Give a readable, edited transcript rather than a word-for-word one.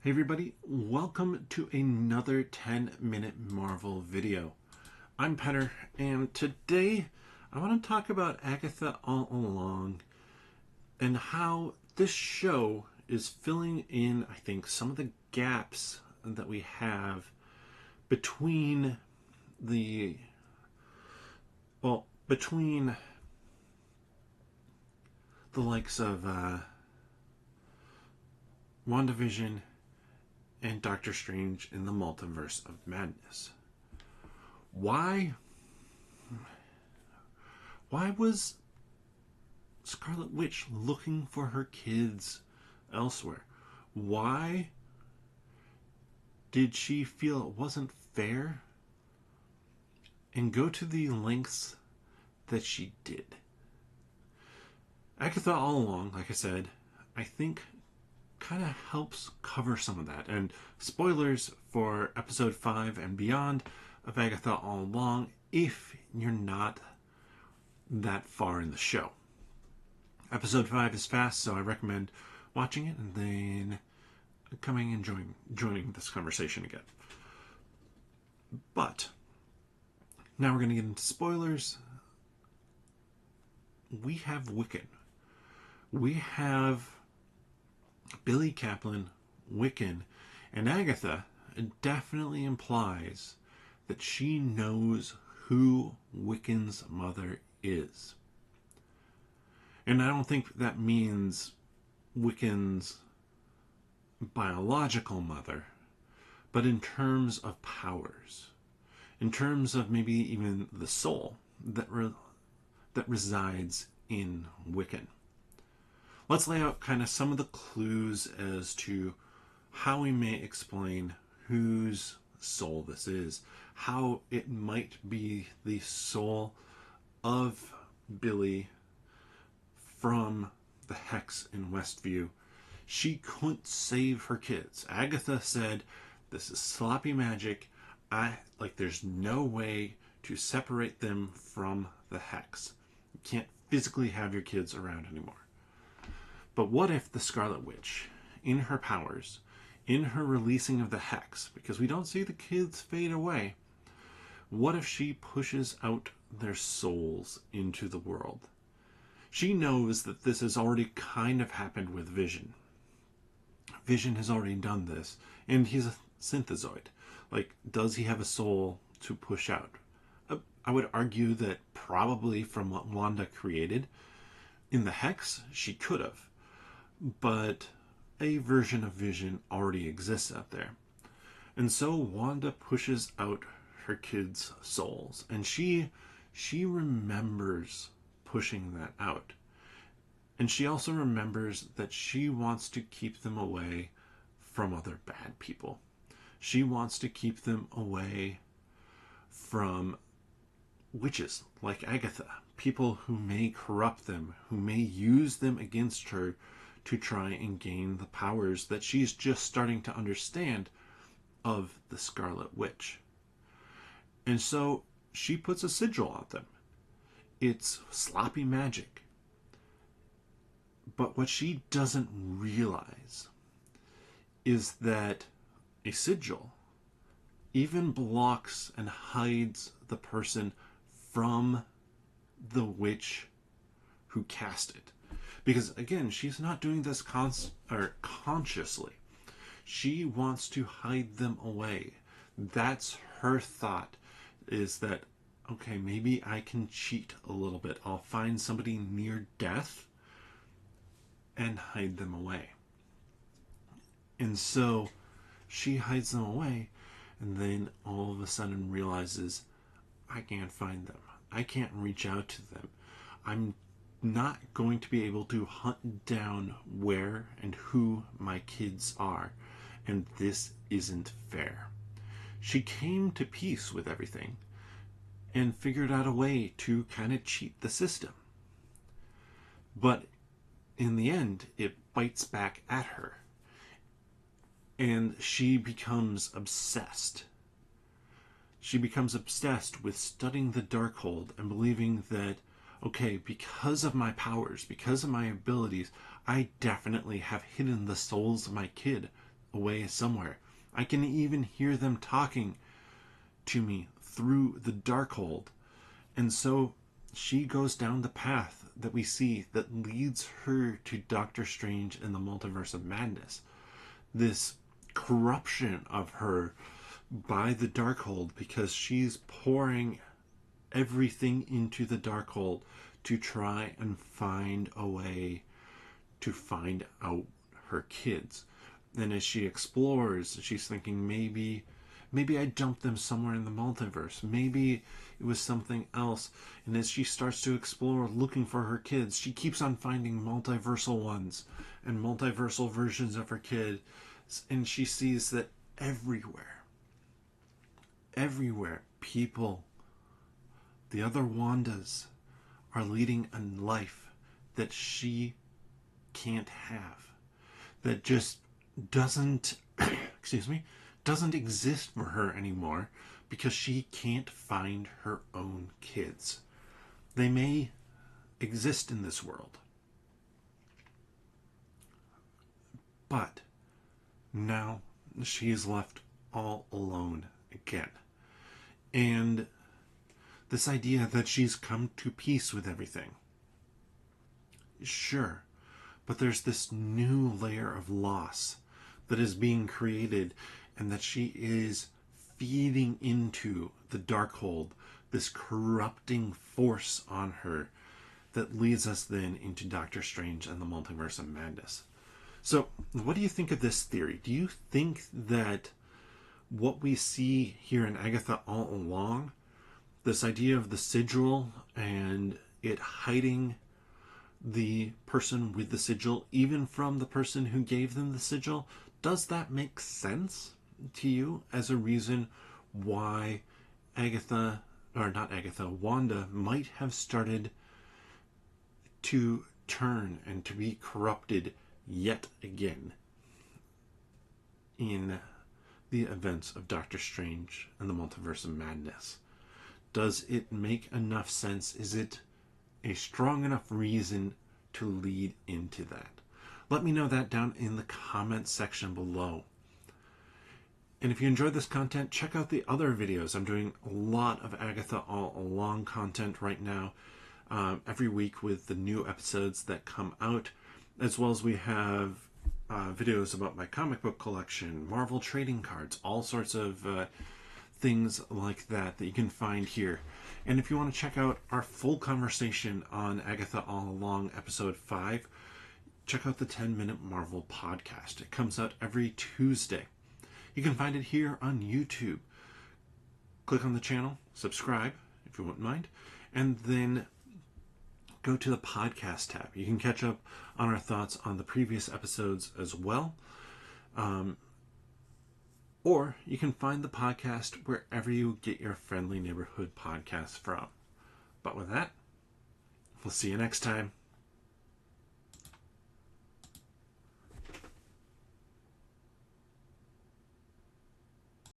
Hey everybody, welcome to another 10-minute Marvel video. I'm Petter, and today I want to talk about Agatha All Along and how this show is filling in, I think, some of the gaps that we have between the, between the likes of WandaVision and Doctor Strange in the Multiverse of Madness. Why? Why was Scarlet Witch looking for her kids elsewhere? Why did she feel it wasn't fair and go to the lengths that she did? Agatha All Along, like I said, I think kind of helps cover some of that. And spoilers for episode 5 and beyond of Agatha All Along if you're not that far in the show. Episode 5 is fast, so I recommend watching it and then coming and joining this conversation again. But now we're going to get into spoilers. We have Wiccan. We have Billy Kaplan, Wiccan, and Agatha definitely implies that she knows who Wiccan's mother is. And I don't think that means Wiccan's biological mother, but in terms of powers, in terms of maybe even the soul that resides in Wiccan. Let's lay out kind of some of the clues as to how we may explain whose soul this is, how it might be the soul of Billy from the Hex in Westview. She couldn't save her kids. Agatha said, "This is sloppy magic. There's no way to separate them from the Hex. You can't physically have your kids around anymore." But what if the Scarlet Witch, in her powers, in her releasing of the Hex, because we don't see the kids fade away, what if she pushes out their souls into the world? She knows that this has already kind of happened with Vision. Vision has already done this, and he's a synthezoid. Does he have a soul to push out? I would argue that probably from what Wanda created in the Hex, she could have. But a version of Vision already exists out there. And so Wanda pushes out her kids' souls. And she remembers pushing that out. And she also remembers that she wants to keep them away from other bad people. She wants to keep them away from witches like Agatha. People who may corrupt them, who may use them against her to try and gain the powers that she's just starting to understand of the Scarlet Witch. And so she puts a sigil on them. It's sloppy magic. But what she doesn't realize is that a sigil even blocks and hides the person from the witch who cast it. Because again, she's not doing this consciously. She wants to hide them away. That's her thought, is that, okay, maybe I can cheat a little bit. I'll find somebody near death and hide them away. And so she hides them away, and then all of a sudden realizes, I can't find them. I can't reach out to them. I'm not going to be able to hunt down where and who my kids are, and this isn't fair. She came to peace with everything and figured out a way to kind of cheat the system. But in the end, it bites back at her, and she becomes obsessed. She becomes obsessed with studying the Darkhold and believing that, okay, because of my powers, because of my abilities, I definitely have hidden the souls of my away somewhere. I can even hear them talking to me through the Darkhold. And so she goes down the path that we see that leads her to Doctor Strange and the Multiverse of Madness. This corruption of her by the Darkhold, because she's pouring everything into the Darkhold to try and find a way to find out her kids. And as she explores, she's thinking, maybe I dumped them somewhere in the multiverse. Maybe it was something else. And as she starts to explore looking for her kids, she keeps on finding multiversal ones and multiversal versions of her kid. And she sees that everywhere, people, the other Wandas, are leading a life that she can't have. That just doesn't, doesn't exist for her anymore because she can't find her own kids. They may exist in this world, but now she is left all alone again. And this idea that she's come to peace with everything, sure, but there's this new layer of loss that is being created, and that she is feeding into the Darkhold, this corrupting force on her that leads us then into Doctor Strange and the Multiverse of Madness. So, what do you think of this theory? Do you think that what we see here in Agatha All Along, this idea of the sigil and it hiding the person with the sigil even from the person who gave them the sigil, does that make sense to you as a reason why Wanda might have started to turn and to be corrupted yet again in the events of Doctor Strange and the Multiverse of Madness? Does it make enough sense? Is it a strong enough reason to lead into that? Let me know that down in the comments section below. And if you enjoyed this content, check out the other videos. I'm doing a lot of Agatha All Along content right now, every week with the new episodes that come out, as well as we have videos about my comic book collection, Marvel trading cards, all sorts of things like that you can find here. And if you want to check out our full conversation on Agatha All Along episode 5, check out the 10-Minute Marvel podcast. It comes out every Tuesday. You can find it here on YouTube. Click on the channel, subscribe if you wouldn't mind, and then go to the podcast tab. You can catch up on our thoughts on the previous episodes as well. Or you can find the podcast wherever you get your friendly neighborhood podcasts from. But with that, we'll see you next time.